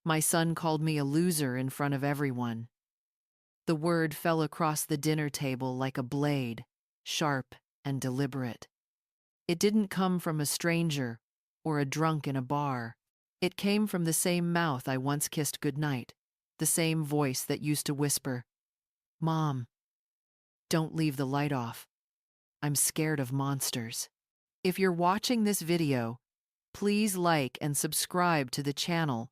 My son called me a loser in front of everyone. The word fell across the dinner table like a blade, sharp and deliberate. It didn't come from a stranger or a drunk in a bar. It came from the same mouth I once kissed goodnight, the same voice that used to whisper, "Mom, don't leave the light off. I'm scared of monsters." If you're watching this video, please like and subscribe to the channel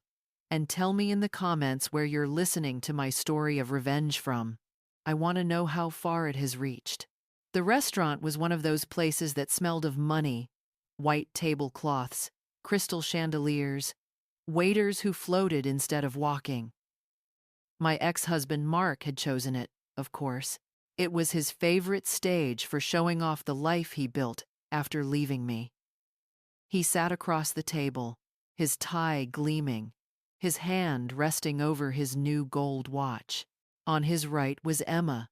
and tell me in the comments where you're listening to my story of revenge from. I want to know how far it has reached. The restaurant was one of those places that smelled of money, white tablecloths, crystal chandeliers, waiters who floated instead of walking. My ex-husband Mark had chosen it, of course. It was his favorite stage for showing off the life he built after leaving me. He sat across the table, his tie gleaming, his hand resting over his new gold watch. On his right was Emma,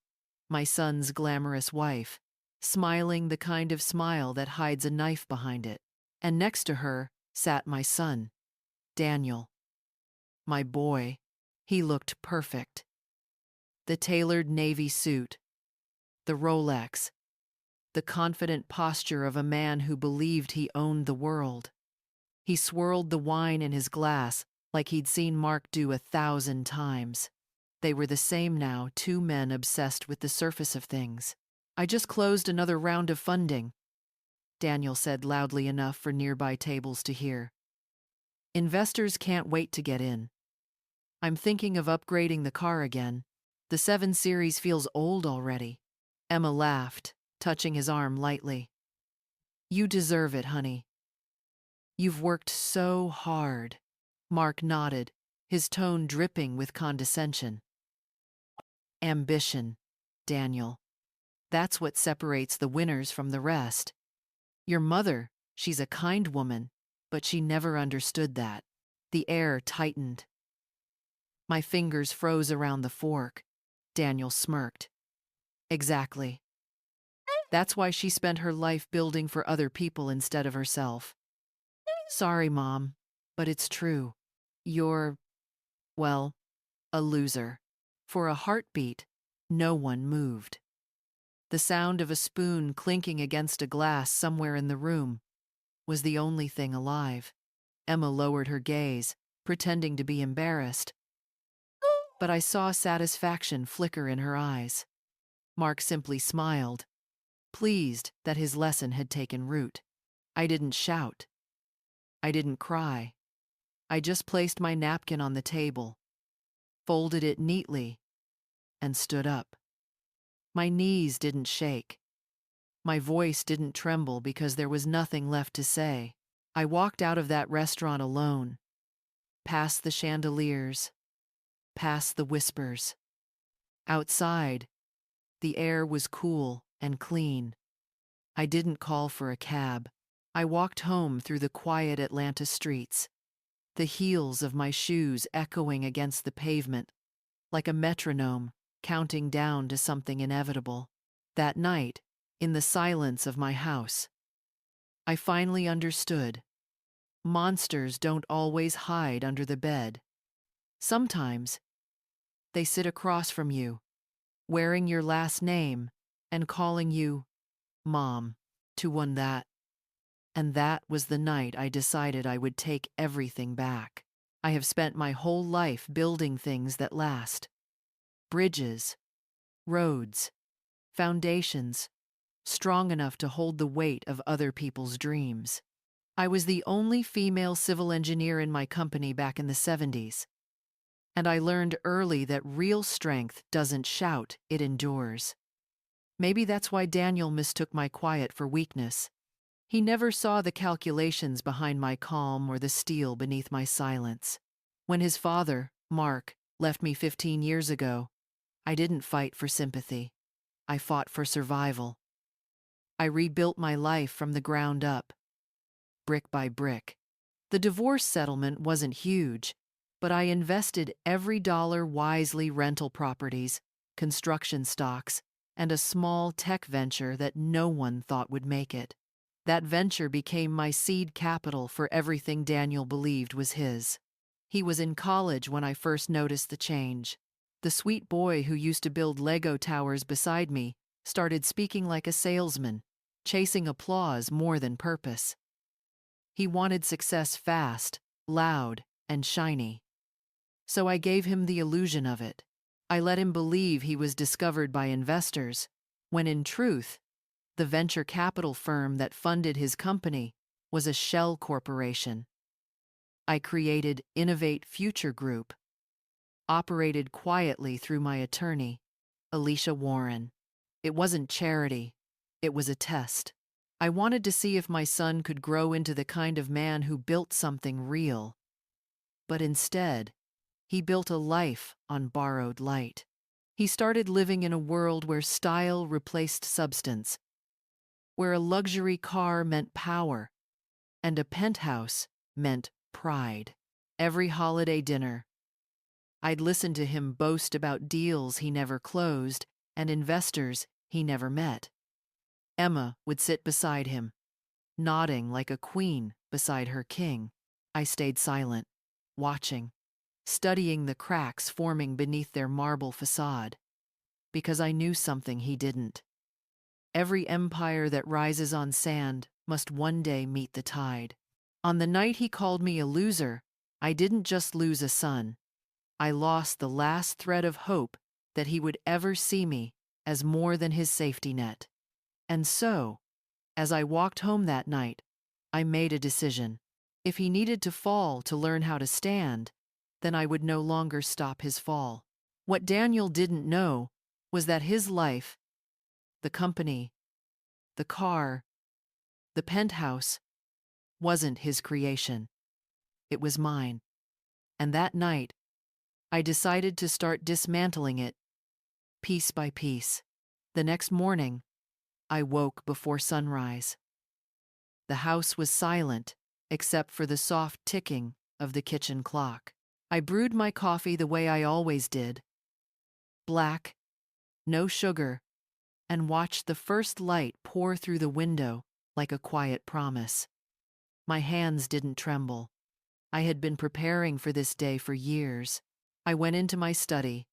my son's glamorous wife, smiling the kind of smile that hides a knife behind it. And next to her sat my son, Daniel. My boy. He looked perfect. The tailored navy suit, the Rolex, the confident posture of a man who believed he owned the world. He swirled the wine in his glass like he'd seen Mark do 1,000 times. They were the same now, two men obsessed with the surface of things. "I just closed another round of funding," Daniel said loudly enough for nearby tables to hear. "Investors can't wait to get in. I'm thinking of upgrading the car again. The 7 Series feels old already." Emma laughed, touching his arm lightly. "You deserve it, honey. You've worked so hard." Mark nodded, his tone dripping with condescension. "Ambition, Daniel. That's what separates the winners from the rest. Your mother, she's a kind woman, but she never understood that." The air tightened. My fingers froze around the fork. Daniel smirked. "Exactly. That's why she spent her life building for other people instead of herself." "Sorry, Mom, but it's true. You're, well, a loser." For a heartbeat, no one moved. The sound of a spoon clinking against a glass somewhere in the room was the only thing alive. Emma lowered her gaze, pretending to be embarrassed. But I saw satisfaction flicker in her eyes. Mark simply smiled, pleased that his lesson had taken root. I didn't shout. I didn't cry. I just placed my napkin on the table, folded it neatly, and stood up. My knees didn't shake. My voice didn't tremble because there was nothing left to say. I walked out of that restaurant alone, past the chandeliers, past the whispers. Outside, the air was cool and clean. I didn't call for a cab. I walked home through the quiet Atlanta streets, the heels of my shoes echoing against the pavement, like a metronome counting down to something inevitable. That night, in the silence of my house, I finally understood. Monsters don't always hide under the bed. Sometimes, they sit across from you, wearing your last name and calling you Mom. To one that. And that was the night I decided I would take everything back. I have spent my whole life building things that last. Bridges, roads, foundations, strong enough to hold the weight of other people's dreams. I was the only female civil engineer in my company back in the 70s. And I learned early that real strength doesn't shout, it endures. Maybe that's why Daniel mistook my quiet for weakness. He never saw the calculations behind my calm or the steel beneath my silence. When his father, Mark, left me 15 years ago, I didn't fight for sympathy. I fought for survival. I rebuilt my life from the ground up, brick by brick. The divorce settlement wasn't huge, but I invested every dollar wisely: rental properties, construction stocks, and a small tech venture that no one thought would make it. That venture became my seed capital for everything Daniel believed was his. He was in college when I first noticed the change. The sweet boy who used to build Lego towers beside me started speaking like a salesman, chasing applause more than purpose. He wanted success fast, loud, and shiny. So I gave him the illusion of it. I let him believe he was discovered by investors, when in truth, the venture capital firm that funded his company was a shell corporation. I created Innovate Future Group, operated quietly through my attorney, Alicia Warren. It wasn't charity, it was a test. I wanted to see if my son could grow into the kind of man who built something real. But instead, he built a life on borrowed light. He started living in a world where style replaced substance, where a luxury car meant power, and a penthouse meant pride. Every holiday dinner, I'd listen to him boast about deals he never closed and investors he never met. Emma would sit beside him, nodding like a queen beside her king. I stayed silent, watching, studying the cracks forming beneath their marble facade, because I knew something he didn't. Every empire that rises on sand must one day meet the tide. On the night he called me a loser, I didn't just lose a son. I lost the last thread of hope that he would ever see me as more than his safety net. And so, as I walked home that night, I made a decision. If he needed to fall to learn how to stand, then I would no longer stop his fall. What Daniel didn't know was that his life, the company, the car, the penthouse, wasn't his creation. It was mine. And that night, I decided to start dismantling it, piece by piece. The next morning, I woke before sunrise. The house was silent, except for the soft ticking of the kitchen clock. I brewed my coffee the way I always did, black, no sugar, and watched the first light pour through the window like a quiet promise. My hands didn't tremble. I had been preparing for this day for years. I went into my study,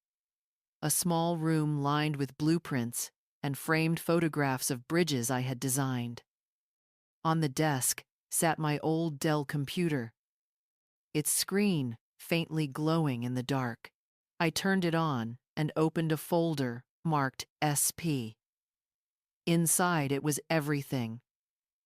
a small room lined with blueprints and framed photographs of bridges I had designed. On the desk sat my old Dell computer, its screen faintly glowing in the dark. I turned it on and opened a folder marked SP. Inside it was everything: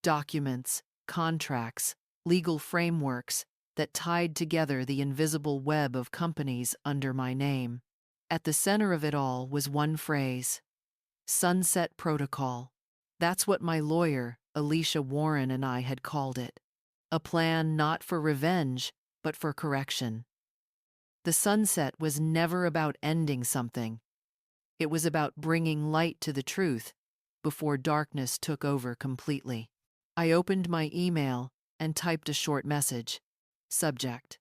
documents, contracts, legal frameworks that tied together the invisible web of companies under my name. At the center of it all was one phrase: Sunset Protocol. That's what my lawyer, Alicia Warren, and I had called it. A plan not for revenge, but for correction. The sunset was never about ending something. It was about bringing light to the truth before darkness took over completely. I opened my email and typed a short message. Subject: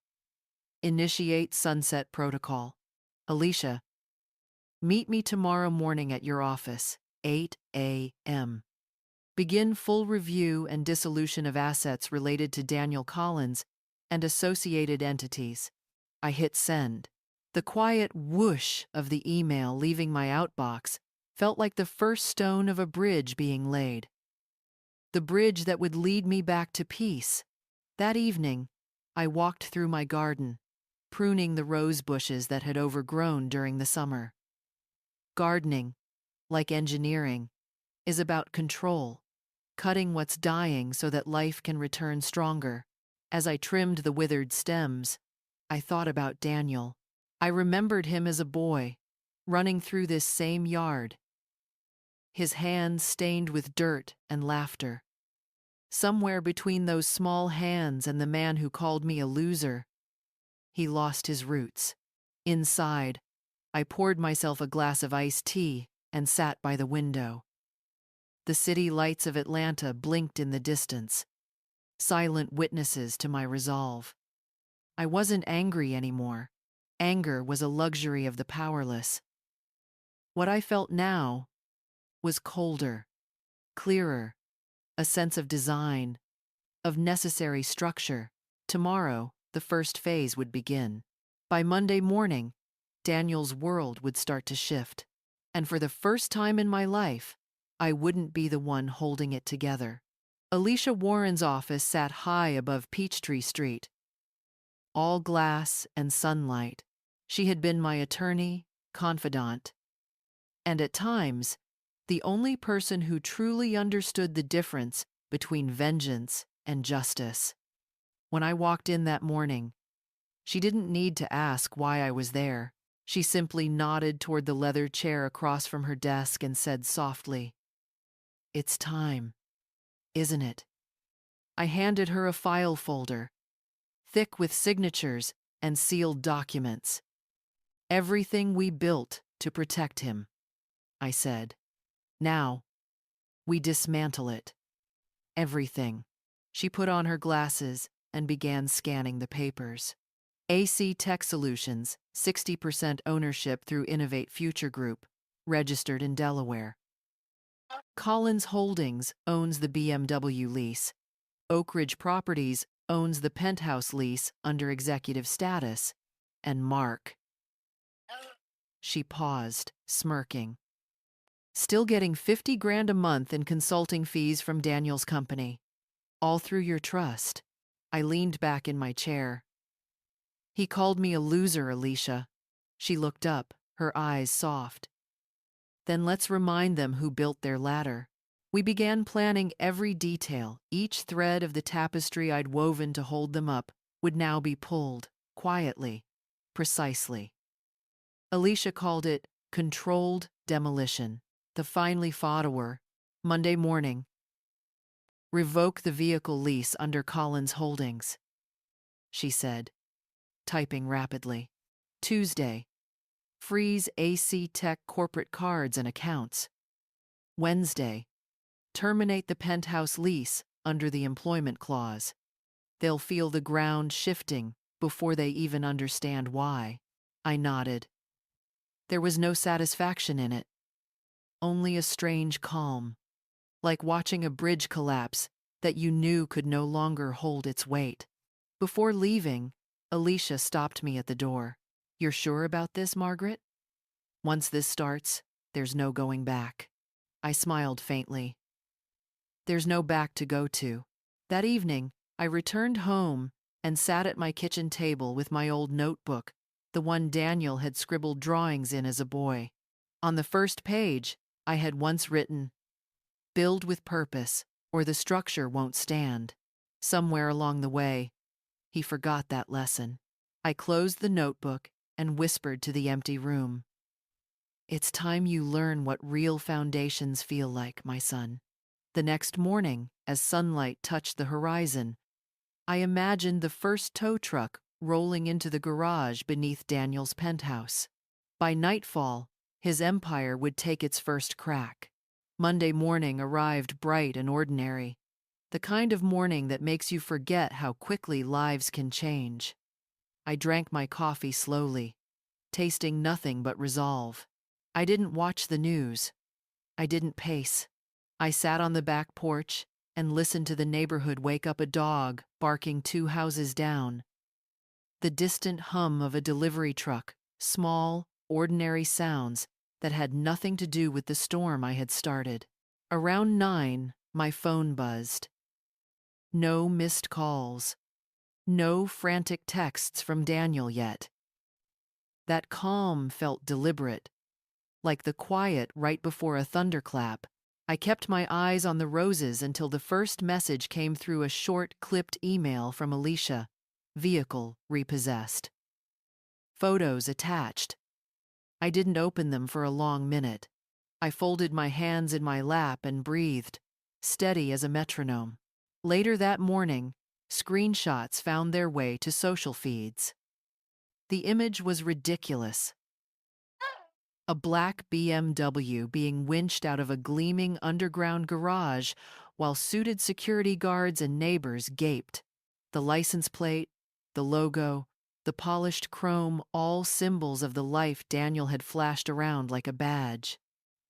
Initiate Sunset Protocol. Alicia, meet me tomorrow morning at your office, 8 a.m. Begin full review and dissolution of assets related to Daniel Collins and associated entities. I hit send. The quiet whoosh of the email leaving my outbox felt like the first stone of a bridge being laid. The bridge that would lead me back to peace. That evening, I walked through my garden, pruning the rose bushes that had overgrown during the summer. Gardening, like engineering, is about control, cutting what's dying so that life can return stronger. As I trimmed the withered stems, I thought about Daniel. I remembered him as a boy, running through this same yard, his hands stained with dirt and laughter. Somewhere between those small hands and the man who called me a loser, he lost his roots. Inside, I poured myself a glass of iced tea and sat by the window. The city lights of Atlanta blinked in the distance, silent witnesses to my resolve. I wasn't angry anymore. Anger was a luxury of the powerless. What I felt now was colder, clearer, a sense of design, of necessary structure. Tomorrow, the the first phase would begin. By Monday morning, Daniel's world would start to shift. And for the first time in my life, I wouldn't be the one holding it together. Alicia Warren's office sat high above Peachtree Street, all glass and sunlight. She had been my attorney, confidant, and at times, the only person who truly understood the difference between vengeance and justice. When I walked in that morning, she didn't need to ask why I was there. She simply nodded toward the leather chair across from her desk and said softly, "It's time, isn't it?" I handed her a file folder, thick with signatures and sealed documents. "Everything we built to protect him," I said. "Now, we dismantle it. Everything." She put on her glasses and began scanning the papers. AC Tech Solutions, 60% ownership through Innovate Future Group, registered in Delaware. Collins Holdings owns the BMW lease. Oak Ridge Properties owns the penthouse lease under executive status. And Mark. She paused, smirking. Still getting 50 grand a month in consulting fees from Daniel's company. All through your trust. I leaned back in my chair. He called me a loser, Alicia. She looked up, her eyes soft. Then let's remind them who built their ladder. We began planning every detail. Each thread of the tapestry I'd woven to hold them up would now be pulled, quietly, precisely. Alicia called it controlled demolition. The finally fought Monday morning. Revoke the vehicle lease under Collins Holdings, she said, typing rapidly. Tuesday. Freeze AC Tech corporate cards and accounts. Wednesday. Terminate the penthouse lease under the employment clause. They'll feel the ground shifting before they even understand why. I nodded. There was no satisfaction in it. Only a strange calm, like watching a bridge collapse that you knew could no longer hold its weight. Before leaving, Alicia stopped me at the door. You're sure about this, Margaret? Once this starts, there's no going back. I smiled faintly. There's no back to go to. That evening, I returned home and sat at my kitchen table with my old notebook, the one Daniel had scribbled drawings in as a boy. On the first page, I had once written, "Build with purpose, or the structure won't stand." Somewhere along the way, he forgot that lesson. I closed the notebook and whispered to the empty room. It's time you learn what real foundations feel like, my son. The next morning, as sunlight touched the horizon, I imagined the first tow truck rolling into the garage beneath Daniel's penthouse. By nightfall, his empire would take its first crack. Monday morning arrived bright and ordinary, the kind of morning that makes you forget how quickly lives can change. I drank my coffee slowly, tasting nothing but resolve. I didn't watch the news. I didn't pace. I sat on the back porch and listened to the neighborhood wake up a dog barking 2 houses down. The distant hum of a delivery truck, small, ordinary sounds that had nothing to do with the storm I had started. Around 9, my phone buzzed. No missed calls. No frantic texts from Daniel yet. That calm felt deliberate, like the quiet right before a thunderclap. I kept my eyes on the roses until the first message came through a short, clipped email from Alicia. Vehicle repossessed. Photos attached. I didn't open them for a long minute. I folded my hands in my lap and breathed, steady as a metronome. Later that morning, screenshots found their way to social feeds. The image was ridiculous. A black BMW being winched out of a gleaming underground garage while suited security guards and neighbors gaped. The license plate, the logo, the polished chrome, all symbols of the life Daniel had flashed around like a badge.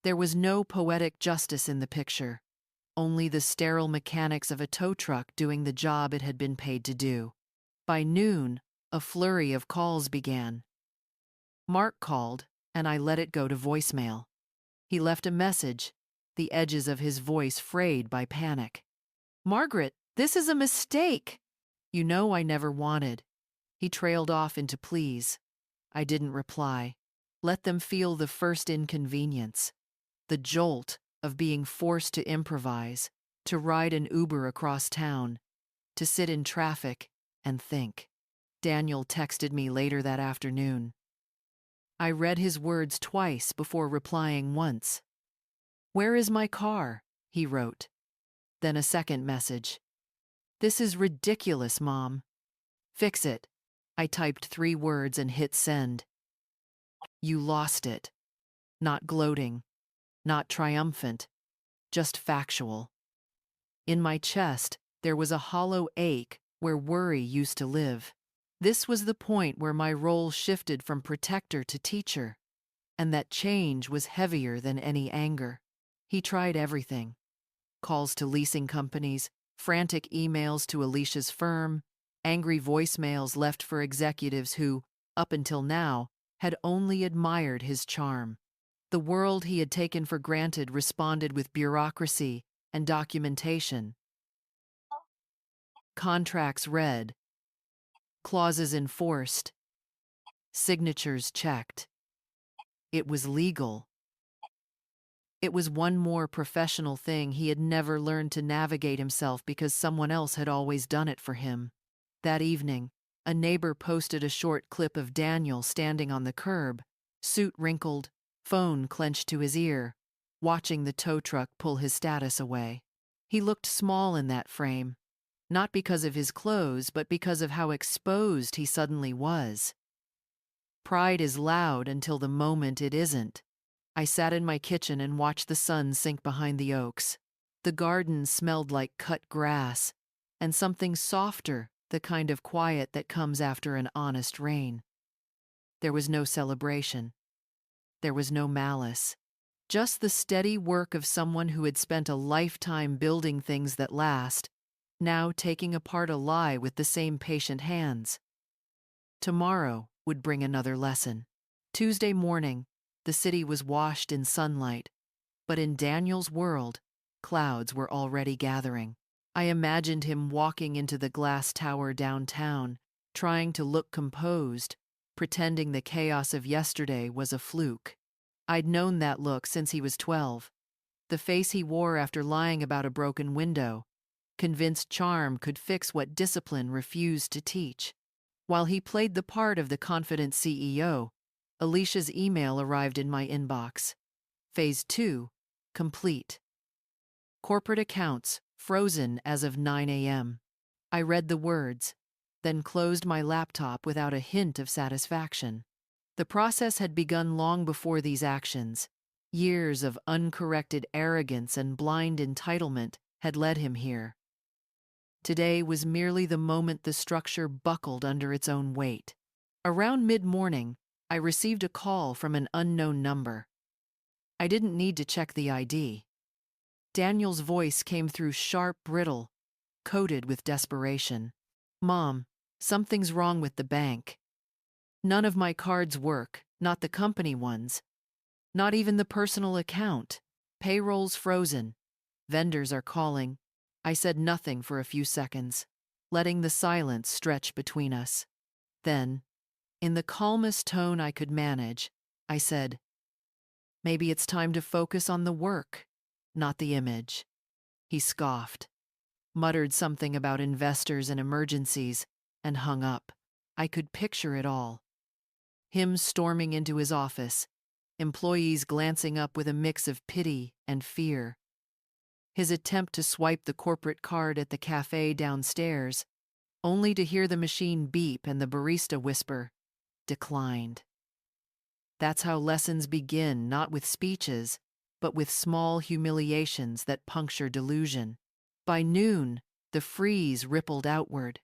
There was no poetic justice in the picture, only the sterile mechanics of a tow truck doing the job it had been paid to do. By noon, a flurry of calls began. Mark called, and I let it go to voicemail. He left a message, the edges of his voice frayed by panic. "Margaret, this is a mistake. You know I never wanted." He trailed off into pleas. I didn't reply. Let them feel the first inconvenience, the jolt of being forced to improvise, to ride an Uber across town, to sit in traffic and think. Daniel texted me later that afternoon. I read his words twice before replying once. "Where is my car?" he wrote. Then a second message. "This is ridiculous, Mom. Fix it." I typed 3 words and hit send. You lost it. Not gloating, not triumphant, just factual. In my chest, there was a hollow ache where worry used to live. This was the point where my role shifted from protector to teacher, and that change was heavier than any anger. He tried everything. Calls to leasing companies, frantic emails to Alicia's firm, angry voicemails left for executives who, up until now, had only admired his charm. The world he had taken for granted responded with bureaucracy and documentation. Contracts read, clauses enforced, signatures checked. It was legal. It was one more professional thing he had never learned to navigate himself because someone else had always done it for him. That evening, a neighbor posted a short clip of Daniel standing on the curb, suit wrinkled, phone clenched to his ear, watching the tow truck pull his status away. He looked small in that frame, not because of his clothes, but because of how exposed he suddenly was. Pride is loud until the moment it isn't. I sat in my kitchen and watched the sun sink behind the oaks. The garden smelled like cut grass, and something softer, the kind of quiet that comes after an honest rain. There was no celebration. There was no malice. Just the steady work of someone who had spent a lifetime building things that last, now taking apart a lie with the same patient hands. Tomorrow would bring another lesson. Tuesday morning, the city was washed in sunlight, but in Daniel's world, clouds were already gathering. I imagined him walking into the glass tower downtown, trying to look composed, pretending the chaos of yesterday was a fluke. I'd known that look since he was 12. The face he wore after lying about a broken window, convinced charm could fix what discipline refused to teach. While he played the part of the confident CEO, Alicia's email arrived in my inbox. Phase 2, complete. Corporate accounts, frozen as of 9 a.m. I read the words, then closed my laptop without a hint of satisfaction. The process had begun long before these actions. Years of uncorrected arrogance and blind entitlement had led him here. Today was merely the moment the structure buckled under its own weight. Around mid-morning, I received a call from an unknown number. I didn't need to check the ID. Daniel's voice came through sharp, brittle, coated with desperation. "Mom, something's wrong with the bank. None of my cards work, not the company ones. Not even the personal account. Payroll's frozen. Vendors are calling." I said nothing for a few seconds, letting the silence stretch between us. Then, in the calmest tone I could manage, I said, "Maybe it's time to focus on the work, not the image." He scoffed, muttered something about investors and emergencies, and hung up. I could picture it all. Him storming into his office, employees glancing up with a mix of pity and fear. His attempt to swipe the corporate card at the cafe downstairs, only to hear the machine beep and the barista whisper, "Declined." That's how lessons begin, not with speeches, but with small humiliations that puncture delusion. By noon, the freeze rippled outward.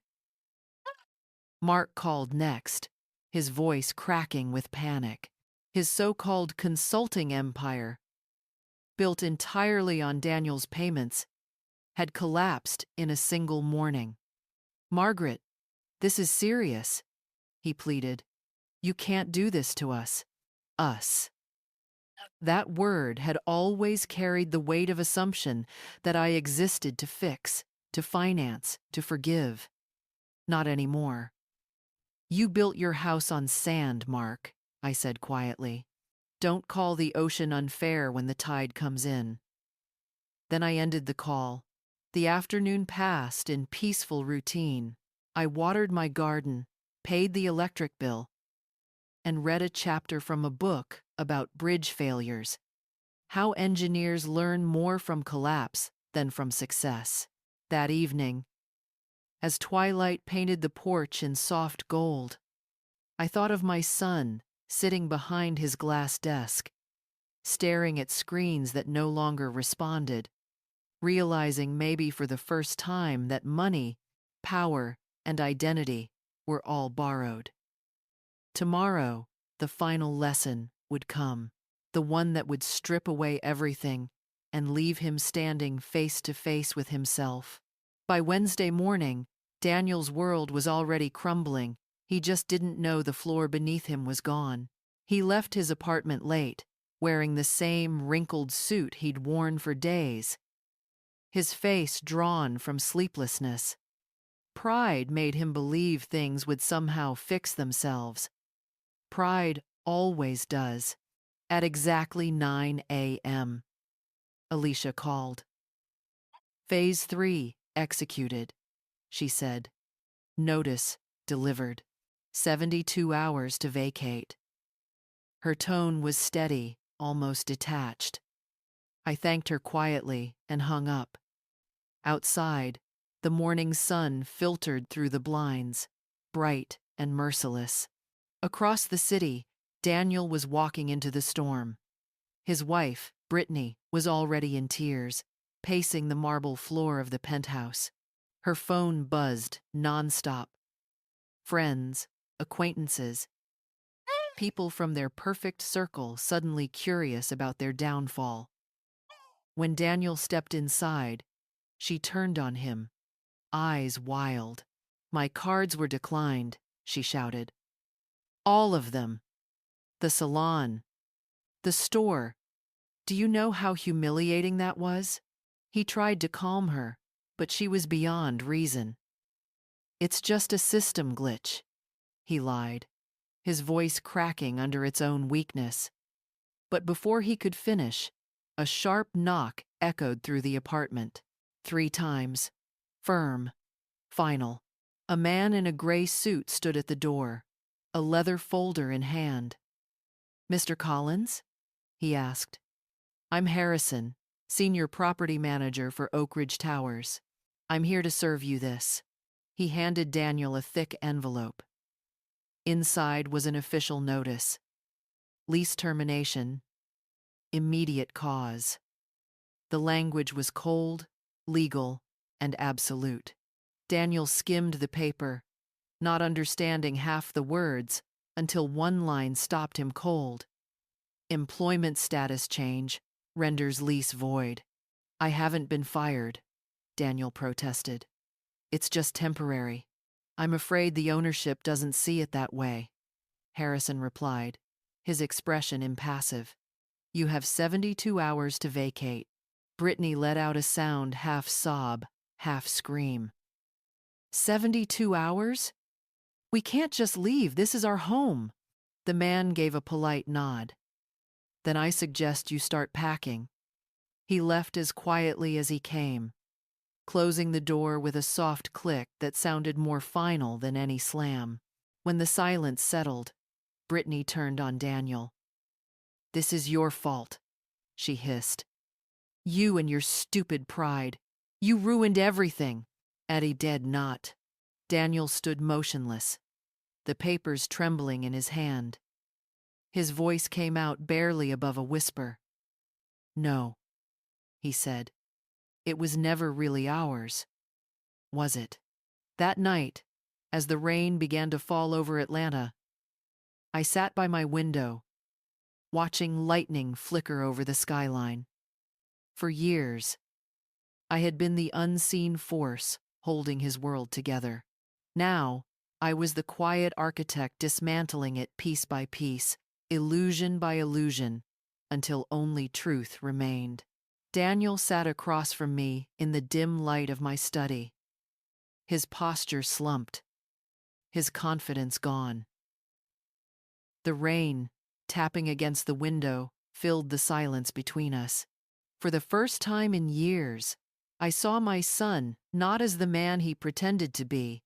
Mark called next, his voice cracking with panic. His so-called consulting empire, built entirely on Daniel's payments, had collapsed in a single morning. "Margaret, This is serious, he pleaded. You can't do this to us. Us. That word had always carried the weight of assumption that I existed to fix, to finance, to forgive. Not anymore. You built your house on sand, Mark, I said quietly. Don't call the ocean unfair when the tide comes in. Then I ended the call. The afternoon passed in peaceful routine. I watered my garden, paid the electric bill, and read a chapter from a book about bridge failures. How engineers learn more from collapse than from success. That evening, as twilight painted the porch in soft gold, I thought of my son sitting behind his glass desk, staring at screens that no longer responded, realizing maybe for the first time that money, power, and identity were all borrowed. Tomorrow, the final lesson would come, the one that would strip away everything and leave him standing face to face with himself. By Wednesday morning, Daniel's world was already crumbling. He just didn't know the floor beneath him was gone. He left his apartment late, wearing the same wrinkled suit he'd worn for days, his face drawn from sleeplessness. Pride made him believe things would somehow fix themselves. Pride always does. At exactly 9 a.m., Alicia called. Phase 3 executed, she said. Notice delivered. 72 hours to vacate. Her tone was steady, almost detached. I thanked her quietly and hung up. Outside, the morning sun filtered through the blinds, bright and merciless. Across the city, Daniel was walking into the storm. His wife, Brittany, was already in tears, pacing the marble floor of the penthouse. Her phone buzzed nonstop. Friends, acquaintances, people from their perfect circle suddenly curious about their downfall. When Daniel stepped inside, she turned on him, eyes wild. My cards were declined, she shouted. All of them. The salon. The store. Do you know how humiliating that was? He tried to calm her, but she was beyond reason. It's just a system glitch, he lied, his voice cracking under its own weakness. But before he could finish, a sharp knock echoed through the apartment. 3 times. Firm. Final. A man in a gray suit stood at the door, a leather folder in hand. Mr. Collins? He asked. I'm Harrison, Senior Property Manager for Oak Ridge Towers. I'm here to serve you this. He handed Daniel a thick envelope. Inside was an official notice. Lease termination. Immediate cause. The language was cold, legal, and absolute. Daniel skimmed the paper, not understanding half the words until one line stopped him cold. Employment status change renders lease void. I haven't been fired, Daniel protested. It's just temporary. I'm afraid the ownership doesn't see it that way, Harrison replied, his expression impassive. You have 72 hours to vacate. Brittany let out a sound half sob, half scream. 72 hours? We can't just leave. This is our home. The man gave a polite nod. Then I suggest you start packing. He left as quietly as he came, closing the door with a soft click that sounded more final than any slam. When the silence settled, Brittany turned on Daniel. This is your fault, she hissed. You and your stupid pride. You ruined everything. Eddie did not. Daniel stood motionless, the papers trembling in his hand. His voice came out barely above a whisper. No, he said. It was never really ours, was it? That night, as the rain began to fall over Atlanta, I sat by my window, watching lightning flicker over the skyline. For years, I had been the unseen force holding his world together. Now, I was the quiet architect dismantling it piece by piece, illusion by illusion, until only truth remained. Daniel sat across from me in the dim light of my study. His posture slumped, his confidence gone. The rain, tapping against the window, filled the silence between us. For the first time in years, I saw my son not as the man he pretended to be,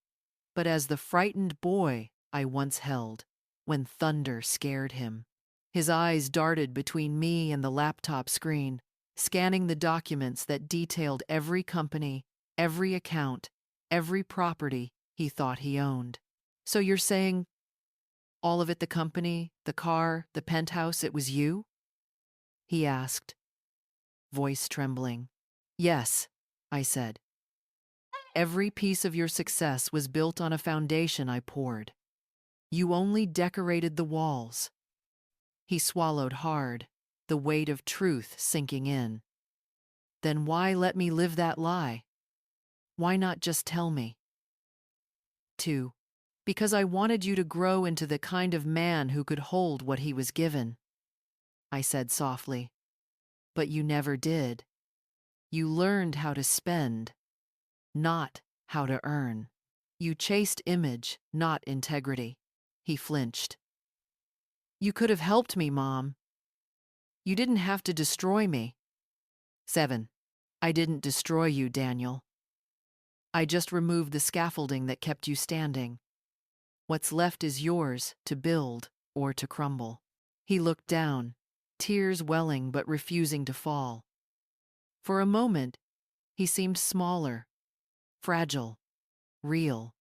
but as the frightened boy I once held when thunder scared him. His eyes darted between me and the laptop screen, scanning the documents that detailed every company, every account, every property he thought he owned. So you're saying all of it, the company, the car, the penthouse, it was you? He asked, voice trembling. Yes, I said. Every piece of your success was built on a foundation I poured. You only decorated the walls. He swallowed hard, the weight of truth sinking in. Then why let me live that lie? Why not just tell me? 2. Because I wanted you to grow into the kind of man who could hold what he was given, I said softly. But you never did. You learned how to spend, not how to earn. You chased image, not integrity. He flinched. You could have helped me, Mom. You didn't have to destroy me. 7. I didn't destroy you, Daniel. I just removed the scaffolding that kept you standing. What's left is yours to build or to crumble. He looked down, tears welling but refusing to fall. For a moment, he seemed smaller, fragile, real.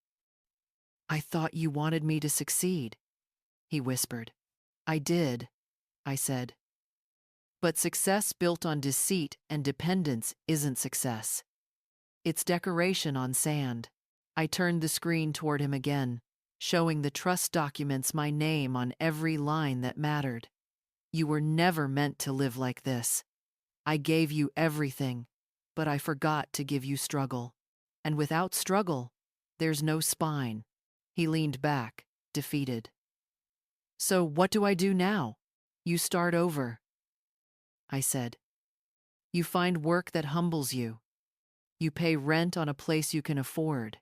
I thought you wanted me to succeed, he whispered. I did, I said. But success built on deceit and dependence isn't success. It's decoration on sand. I turned the screen toward him again, showing the trust documents my name on every line that mattered. You were never meant to live like this. I gave you everything, but I forgot to give you struggle. And without struggle, there's no spine. He leaned back, defeated. So what do I do now? You start over, I said. You find work that humbles you. You pay rent on a place you can afford.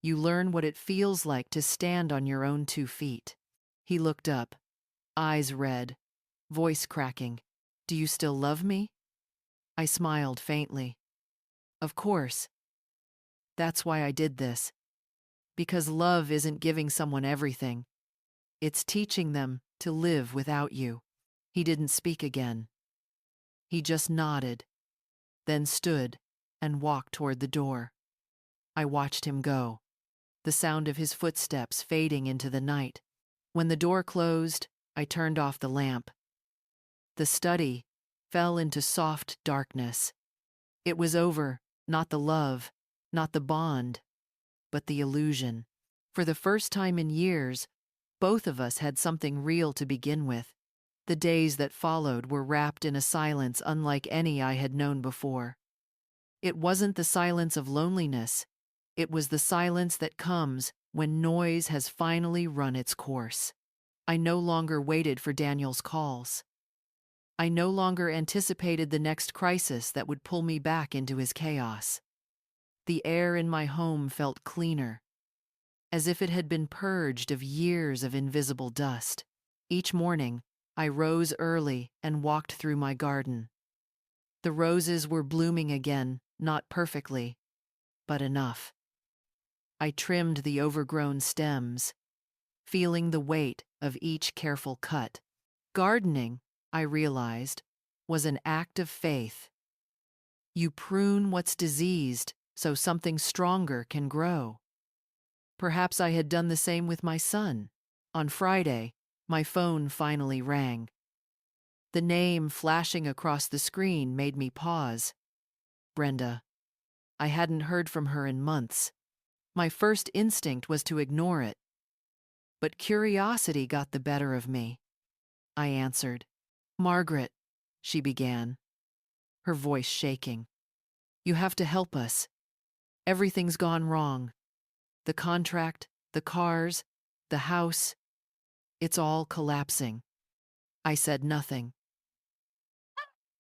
You learn what it feels like to stand on your own 2 feet. He looked up, eyes red, voice cracking. Do you still love me? I smiled faintly. Of course. That's why I did this. Because love isn't giving someone everything. It's teaching them to live without you. He didn't speak again. He just nodded, then stood and walked toward the door. I watched him go, the sound of his footsteps fading into the night. When the door closed, I turned off the lamp. The study fell into soft darkness. It was over, not the love, not the bond, but the illusion. For the first time in years, both of us had something real to begin with. The days that followed were wrapped in a silence unlike any I had known before. It wasn't the silence of loneliness. It was the silence that comes when noise has finally run its course. I no longer waited for Daniel's calls. I no longer anticipated the next crisis that would pull me back into his chaos. The air in my home felt cleaner, as if it had been purged of years of invisible dust. Each morning, I rose early and walked through my garden. The roses were blooming again, not perfectly, but enough. I trimmed the overgrown stems, feeling the weight of each careful cut. Gardening, I realized, was an act of faith. You prune what's diseased so something stronger can grow. Perhaps I had done the same with my son. On Friday, my phone finally rang. The name flashing across the screen made me pause. Brenda. I hadn't heard from her in months. My first instinct was to ignore it. But curiosity got the better of me. I answered. Margaret, she began, her voice shaking. You have to help us. Everything's gone wrong. The contract, The cars, the house, it's all collapsing. I said nothing.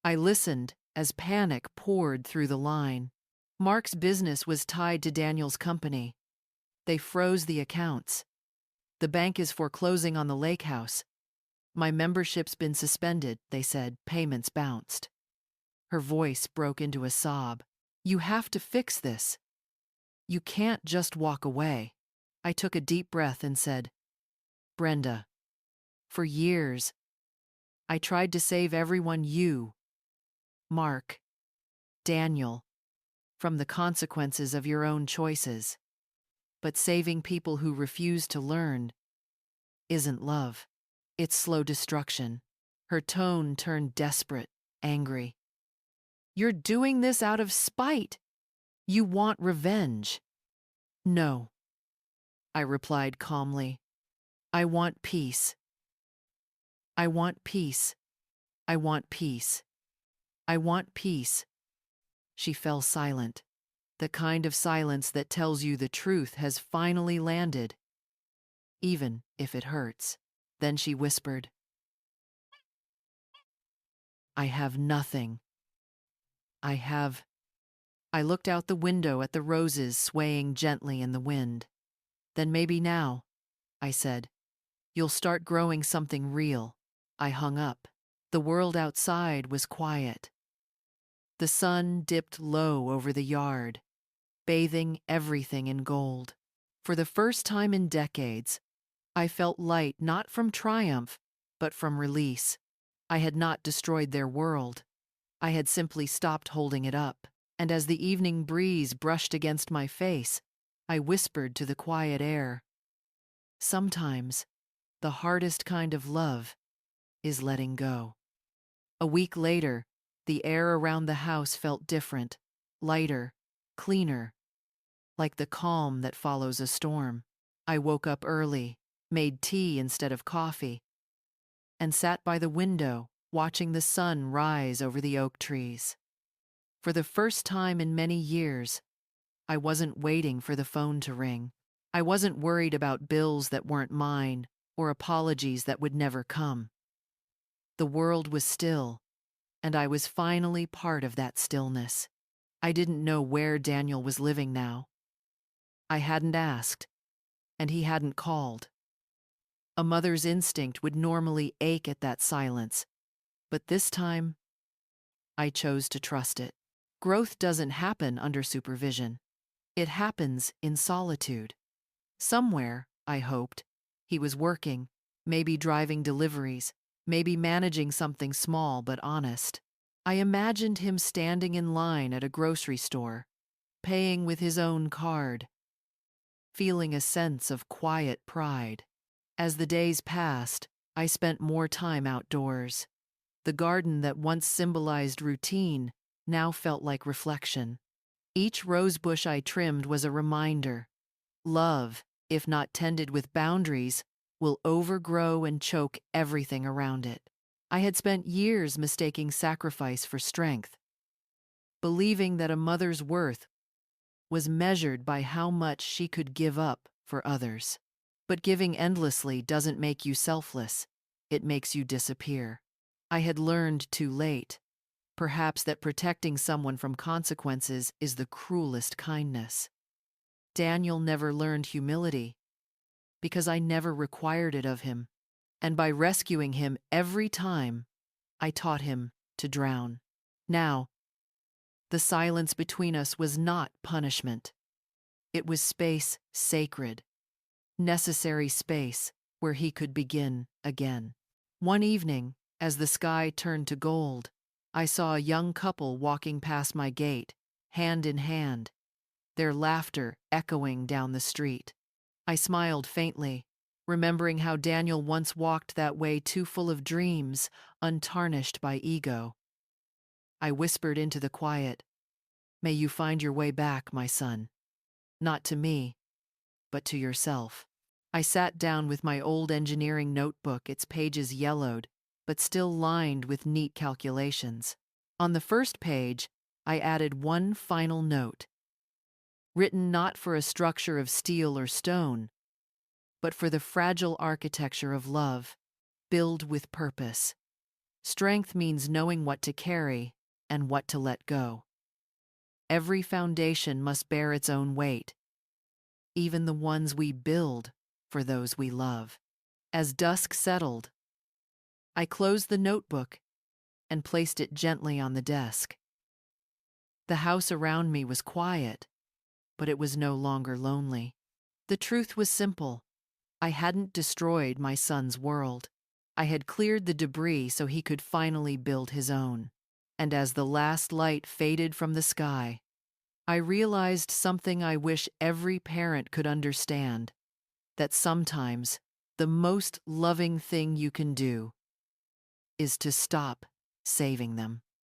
I listened as panic poured through the line. Mark's business was tied to Daniel's company. They froze the accounts. The bank is foreclosing on the lake house. My membership's been suspended, they said. Payments bounced. Her voice broke into a sob. You have to fix this. You can't just walk away. I took a deep breath and said, Brenda, for years, I tried to save everyone, you, Mark, Daniel, from the consequences of your own choices. But saving people who refuse to learn isn't love. It's slow destruction. Her tone turned desperate, angry. You're doing this out of spite. You want revenge. No, I replied calmly. I want peace. I want peace. I want peace. I want peace. She fell silent, the kind of silence that tells you the truth has finally landed, even if it hurts. Then she whispered, I have nothing. I looked out the window at the roses swaying gently in the wind. Then maybe now, I said, you'll start growing something real. I hung up. The world outside was quiet. The sun dipped low over the yard, bathing everything in gold. For the first time in decades, I felt light not from triumph, but from release. I had not destroyed their world. I had simply stopped holding it up. And as the evening breeze brushed against my face, I whispered to the quiet air, sometimes the hardest kind of love is letting go. A week later, the air around the house felt different, lighter, cleaner, like the calm that follows a storm. I woke up early, made tea instead of coffee, and sat by the window watching the sun rise over the oak trees. For the first time in many years, I wasn't waiting for the phone to ring. I wasn't worried about bills that weren't mine or apologies that would never come. The world was still, and I was finally part of that stillness. I didn't know where Daniel was living now. I hadn't asked, and he hadn't called. A mother's instinct would normally ache at that silence, but this time, I chose to trust it. Growth doesn't happen under supervision. It happens in solitude. Somewhere, I hoped, he was working, maybe driving deliveries, maybe managing something small but honest. I imagined him standing in line at a grocery store, paying with his own card, feeling a sense of quiet pride. As the days passed, I spent more time outdoors. The garden that once symbolized routine now felt like reflection. Each rosebush I trimmed was a reminder. Love, if not tended with boundaries, will overgrow and choke everything around it. I had spent years mistaking sacrifice for strength, believing that a mother's worth was measured by how much she could give up for others. But giving endlessly doesn't make you selfless, it makes you disappear. I had learned too late, perhaps, that protecting someone from consequences is the cruelest kindness. Daniel never learned humility, because I never required it of him, and by rescuing him every time, I taught him to drown. Now, the silence between us was not punishment. It was space sacred, necessary space where he could begin again. One evening, as the sky turned to gold, I saw a young couple walking past my gate, hand in hand, their laughter echoing down the street. I smiled faintly, remembering how Daniel once walked that way, too full of dreams, untarnished by ego. I whispered into the quiet, "May you find your way back, my son. Not to me, but to yourself." I sat down with my old engineering notebook, its pages yellowed, but still lined with neat calculations. On the first page, I added one final note, written not for a structure of steel or stone, but for the fragile architecture of love, build with purpose. Strength means knowing what to carry and what to let go. Every foundation must bear its own weight, even the ones we build for those we love. As dusk settled, I closed the notebook and placed it gently on the desk. The house around me was quiet, but it was no longer lonely. The truth was simple. I hadn't destroyed my son's world. I had cleared the debris so he could finally build his own. And as the last light faded from the sky, I realized something I wish every parent could understand, that sometimes the most loving thing you can do is to stop saving them.